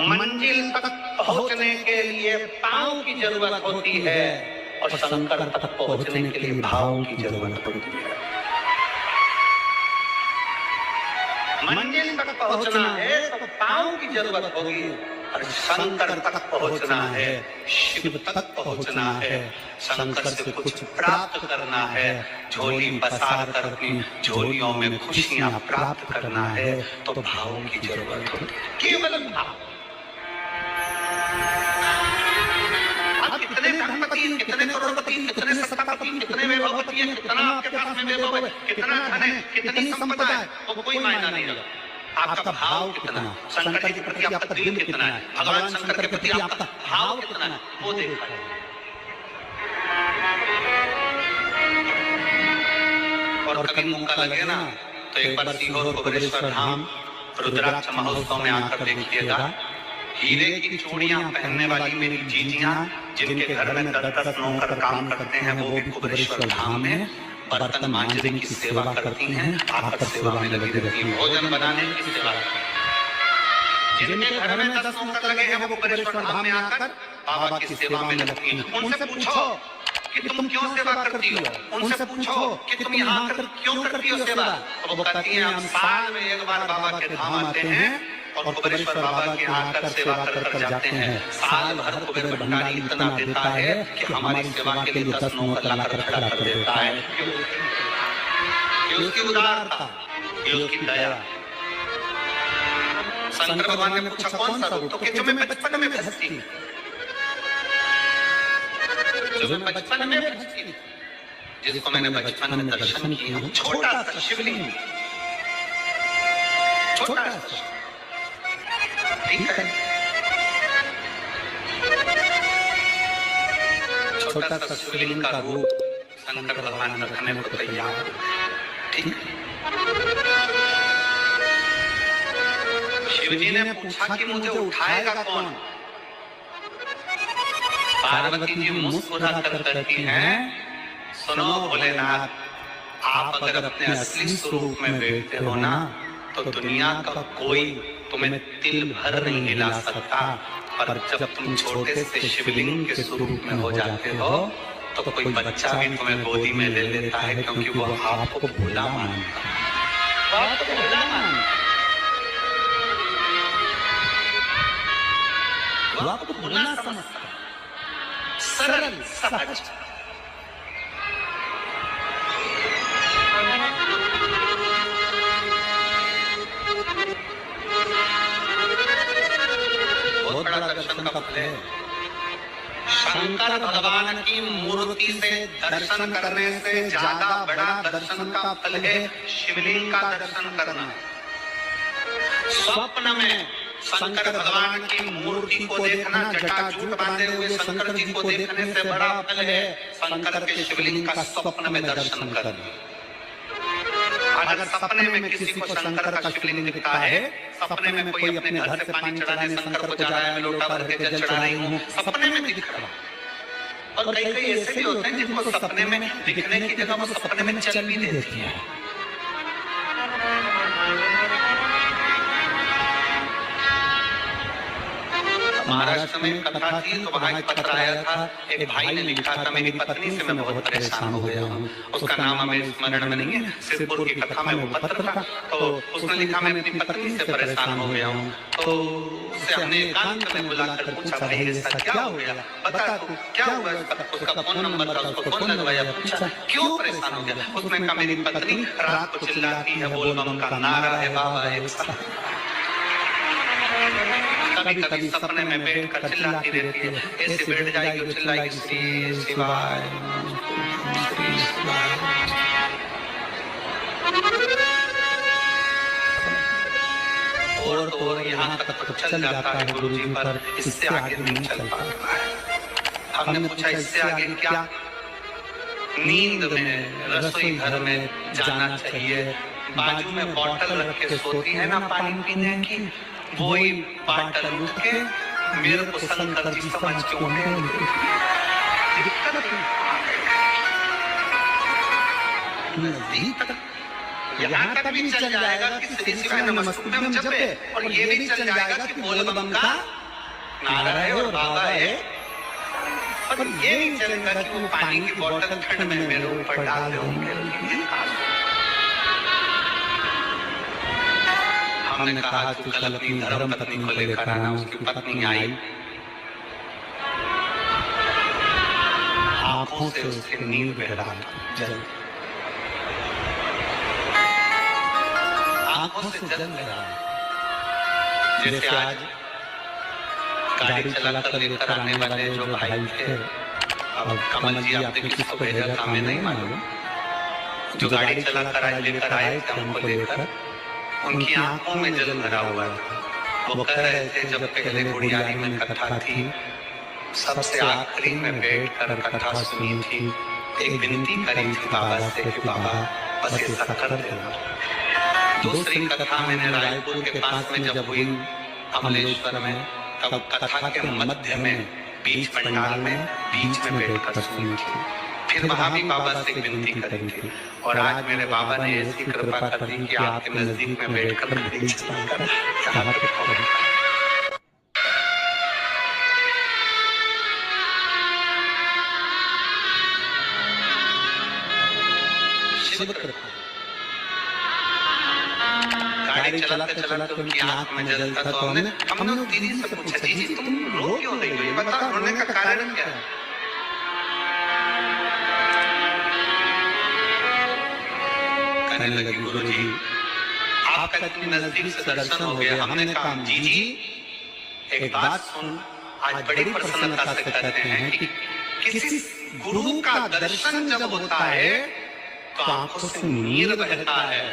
मंजिल तक पहुंचने के लिए पांव की जरूरत होती है और शंकर तक पहुंचने के लिए भाव की जरूरत होती है। मंजिल तक पहुंचना है तो पांव की जरूरत होगी और शंकर तक पहुंचना है, शिव तक पहुंचना है, शंकर से कुछ प्राप्त करना है, झोली पसार कर अपनी झोलियों में खुशियां प्राप्त करना है तो भाव की जरूरत होती है, केवल भाव। आप कितने धनपति, कितने करोड़पति, कितने सत्तापति, कितने वैभवपति हैं, कितना आपके पास में वैभव है, कितना धन है, कितनी संपदा है, वो कोई मायना नहीं रखता। आपका भाव कितना, शंकर के प्रति आपका दिल कितना है, भगवान शंकर के प्रति आपका भाव कितना है, वो देखा है। और कभी मौका लगे ना तो एक बार सीहोर गोपेश्वर धाम रुद्राक्ष महोत्सव में आकर देखिएगा। हीरे की चूड़ियां पहनने वाली मेरी जीजियां जिनके घर में 10-10 नौकर काम करते हैं, वो भी गोपेश्वर धाम में बर्तन मांजने की सेवा करती हैं, आकर सेवा में लगी रहती हैं, भोजन बनाने की सेवा करती हैं। जिनके घर में 10 नौकर लगे हैं वो गोपेश्वर धाम में आकर बाबा की सेवा में लगती हैं। उनसे पूछो कि तुम क्यों सेवा करती हो, उनसे पूछो कि तुम यहाँ आकर क्यों करती हो सेवा, तो वो कहती हैं हम साल में एक बार बाबा के धाम आते हैं और गोपेश्वर बाबा के यहाँ आकर सेवा कर जाते हैं। साल भर कुबेर भंडारी इतना देता है कि हमारी सेवा के लिए 10 नौकर लाकर खड़ा कर देता है। ये उसकी उदारता, ये उसकी दया। शंकर भगवान ने पूछा कौन सा रूप, तो कि जो मैं बचपन में भजती, जो मैं बचपन में भजती, जिसको मैंने बचपन में दर्शन किया, छोटा सा शिवलिंग, छोटा सा, ठीक है, छोटा सा शिवलिंग का रूप शंकर भगवान रखने को तैयार, ठीक। शिवजी ने पूछा कि मुझे उठाएगा कौन? पार्वती जी मुस्कुरा कर कहती हैं, सुनो भोलेनाथ, आप अगर अपने असली स्वरूप में बैठते हो ना तो दुनिया का कोई तुम्हें तिल भर नहीं हिला सकता, पर जब तुम छोटे से शिवलिंग के स्वरूप में हो जाते हो तो कोई बच्चा भी तुम्हें गोदी में ले लेता है, क्योंकि वो आपको भोला मानता है, आपको भोला मानता है, वो आपको भोला समझता है, सरल सहज। बहुत बड़ा दर्शन का फल है। शंकर भगवान की मूर्ति से दर्शन करने से ज्यादा बड़ा दर्शन का फल है शिवलिंग का दर्शन करना। स्वप्न में शंकर भगवान की मूर्ति को देखना, जटाजूट बांधे हुए शंकर जी को देखने से बड़ा फल है शंकर के शिवलिंग का स्वप्न में दर्शन करना। अगर सपने में किसी को शंकर का शिवलिंग दिखता है, सपने में कोई अपने घर से पानी चढ़ाने शंकर को जा रहा है, मैं लोटा भर के जल चढ़ा रही हूँ, सपने में दिख रहा। और कई कई ऐसे भी होते हैं जिनको सपने में दिखने की जगह वो सपने में चल भी देती है। महाराष्ट्र में कथा थी तो वहाँ एक पत्र आया था, एक भाई ने लिखा था, मेरी पत्नी से मैं बहुत परेशान हो गया हूँ। उसका नाम हमें स्मरण में नहीं है, सिरपुर की कथा में वो पत्र था। तो उसने लिखा मैं अपनी पत्नी से परेशान हो गया हूँ। तो उससे हमने एकांत में बुलाकर पूछा, भाई ऐसा क्या हो गया, बता तू क्या हुआ। उसका फोन नंबर था, उसको फोन लगवाया, पूछा क्यों परेशान हो गया। उसने कहा मेरी पत्नी रात को चिल्लाती है, बोल बम का नारा है बाबा एक साथ, कभी कभी सपने में बैठ कर चिल्लाती रहती है, ऐसे बैठ जाएगी और चिल्लाएगी श्री शिवाय श्री शिवाय। और यहाँ तक तो चल जाता है गुरु जी, पर इससे आगे नहीं चल पाता है। हमने पूछा इससे आगे क्या? नींद में, रसोई घर में जाना चाहिए, बाजू में बोतल रख के सोती है ना पानी पीने की, वही बाटल उठ के मेरे को शंकर जी समझ के उन्हें नजदीक यहाँ तक भी चल जाएगा कि श्री शिवाय नमस्तुभ्यम जपे, और ये भी चल जाएगा कि बोल बम का नारा है और बाबा है, पर ये नहीं चलेगा कि वो पानी की बोतल ठंड में मेरे ऊपर डाल दो। हमने कहा कि कल अपनी धर्म पत्नी को लेकर आना, उसकी पत्नी आई, आंखों से उसके नींद बह रहा था, जल आंखों से जल बह रहा। जैसे आज गाड़ी चलाकर लेकर आने वाले जो भाई थे, अब कमल जी आपने किसको भेजा था हमें नहीं मालूम, जो गाड़ी चलाकर आज लेकर आए थे हमको लेकर, उनकी आंखों में जल भरा हुआ था। वो कह रहे थे जब पहले गुड़ियारी में कथा थी, सबसे आखिरी में बैठकर कथा सुनी थी, एक विनती करी थी बाबा से कि बाबा बस ऐसा कर देना। दूसरी कथा मैंने रायपुर के पास में जब हुई अमलेश्वर में, तब कथा के मध्य में बीच पंडाल में बीच में बैठकर सुनी थी। फिर वहां भी बाबा से विनती करी थी, और आज मेरे बाबा ने ऐसी कृपा कर दी कि आपके नजदीक में बैठकर घड़ी चलाकर यहाँ पे पहुंच। शिव कृपा। गाड़ी चलाते चलाते उनकी आंख में जल था, तो हमने दीदी से पूछा, दीदी तुम रो क्यों रही हो, ये बताओ रोने का कारण क्या है? कहने लगी गुरुजी आपका इतनी नजदीक से दर्शन हो गया। हमने कहा जी एक बात सुन, आज बड़ी प्रसन्नता से कहते हैं कि किसी गुरु का दर्शन जब होता है तो आंखों से नीर बहता है।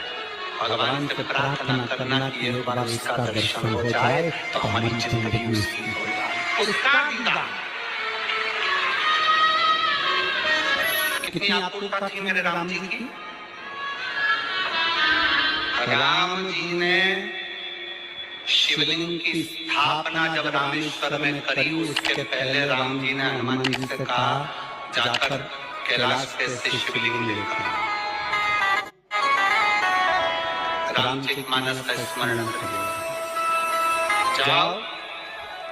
भगवान से प्रार्थना करना कि एक बार उसका दर्शन हो जाए तो हमारी जिंदगी उसकी हो जाए, उसका दीदार। कितनी आतुरता थी मेरे राम जी की। राम जी ने शिवलिंग की स्थापना जब रामेश्वर में करी, उसके पहले राम जी ने हनुमान जी से कहा जाकर कैलाश पे से शिवलिंग लेकर। रामचरितमानस का स्मरण करिए, जाओ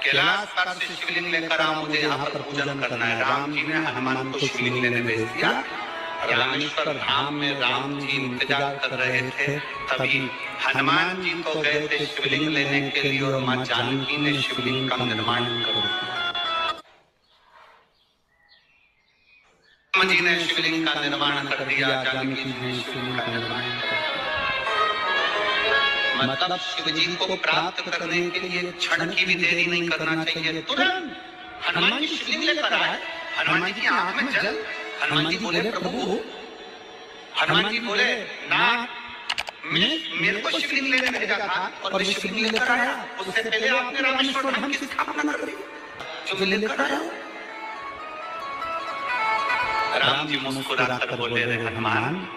कैलाश पर से शिवलिंग लेकर आओ, मुझे यहाँ पर पूजन करना है। राम जी ने हनुमान को शिवलिंग लेने भेज दिया। रामेश्वर धाम में राम जी इंतजार कर रहे थे, तभी हनुमान जी तो गए थे शिवलिंग लेने के लिए, और मां जानकी ने शिवलिंग का निर्माण कर दिया। राम जी ने शिवलिंग का निर्माण कर दिया, जानकी जी ने शिवलिंग का निर्माण कर दिया। मतलब शिव जी को प्राप्त करने के लिए क्षण की भी देरी नहीं करना चाहिए, तुरंत हनुमान जी शिवलिंग लेकर आए। हनुमान जी की आंख में जल। हनुमान जी बोले प्रभु, हनुमान जी बोले ना, मेरे को शिवलिंग लेने भेजा था और मैं शिवलिंग लेकर आया, उससे पहले आपने रामेश्वर धाम की स्थापना कर दी, जो लेकर आया। राम जी मुस्कुराकर बोले हनुमान,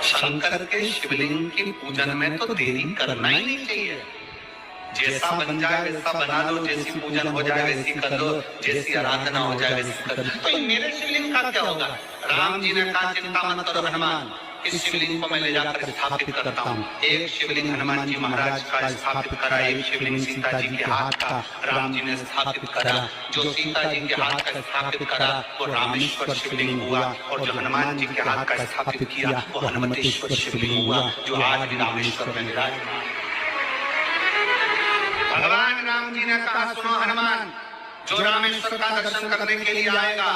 शंकर के शिवलिंग के पूजन में तो देरी करना ही नहीं चाहिए। जैसा बन जाए वैसा बना लो, जैसी पूजन हो जाए वैसी कर लो, जैसी आराधना हो जाए वैसी कर लो। तो मेरे शिवलिंग का क्या होगा? राम जी ने कहा चिंता मत करो हनुमान, इस शिवलिंग को मैं ले जाकर स्थापित करता हूँ। एक शिवलिंग हनुमान जी महाराज का स्थापित करा, एक शिवलिंग सीता जी के हाथ का राम जी ने स्थापित करा। जो सीता जी के हाथ का स्थापित करा वो रामेश्वर शिवलिंग हुआ, और जो हनुमान जी के हाथ का स्थापित किया वो हनुमतेश्वर शिवलिंग हुआ, जो आज भी रामेश्वर में विराजमान। भगवान राम जी ने कहा सुनो हनुमान, जो रामेश्वर का दर्शन करने के लिए आएगा,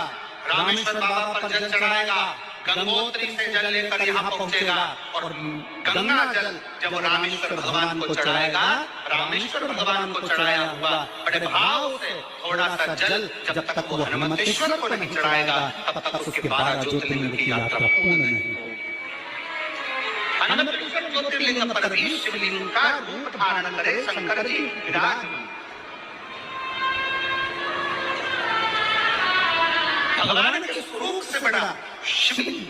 रामेश्वर बाबा पर जल चढ़ाएगा, गंगोत्री से जल लेकर यहाँ पहुंचेगा, और गंगा जल जब रामेश्वर भगवान को चढ़ाएगा, रामेश्वर भगवान को चढ़ाया हुआ बड़े भाव से थोड़ा सा जल जब तक वो हनुमतेश्वर को नहीं चढ़ाएगा, तब तक उसके 12 ज्योतिर्लिंग की यात्रा पूर्ण नहीं होगी। हनुमतेश्वर ज्योतिर्लिंग पर भी शिवलिंग का रूप धारण करे शंकर जी विराजमान। भगवान के स्वरूप से बड़ा शिवलिंग,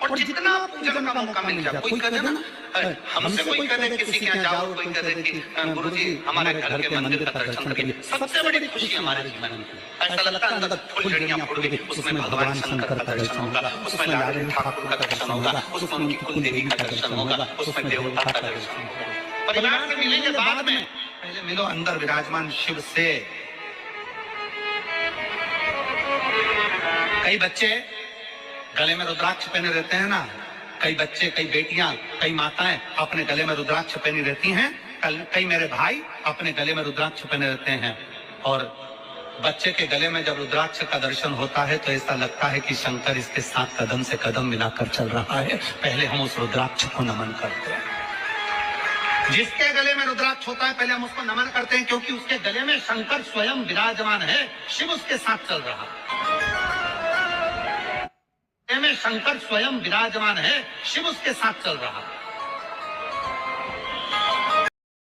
और जितना पूजन का मौका मिल जाए, कोई कहते ना हमसे कोई कह दे किसी के यहाँ जाओ, कोई कह दे कि गुरुजी हमारे घर के मंदिर का दर्शन करिए, सबसे बड़ी खुशी हमारे जीवन में। ऐसा लगता है अंदर फुलझड़ियां फूट गई, उसमें भगवान शंकर का दर्शन होगा, उसमें लाडली ठाकुर का दर्शन होगा, उसमें उनकी कुल देवी का दर्शन होगा, उसमें देवता का दर्शन होगा। परिवार से मिलेंगे बाद में, पहले मिलो अंदर विराजमान शिव से। कई बच्चे गले में रुद्राक्ष पहने रहते हैं ना, कई बच्चे, कई बेटियां, कई माताएं अपने गले में रुद्राक्ष पहनी रहती हैं, कई मेरे भाई अपने गले में रुद्राक्ष पहने रहते हैं। और बच्चे के गले में जब रुद्राक्ष का दर्शन होता है तो ऐसा लगता है कि शंकर इसके साथ कदम से कदम मिलाकर चल रहा है। पहले हम उस रुद्राक्ष को नमन करते हैं। जिसके गले में रुद्राक्ष होता है पहले हम उसको नमन करते हैं, क्योंकि उसके गले में शंकर स्वयं विराजमान है, शिव उसके साथ चल रहा है। में शंकर स्वयं विराजमान है, शिव उसके साथ चल रहा है।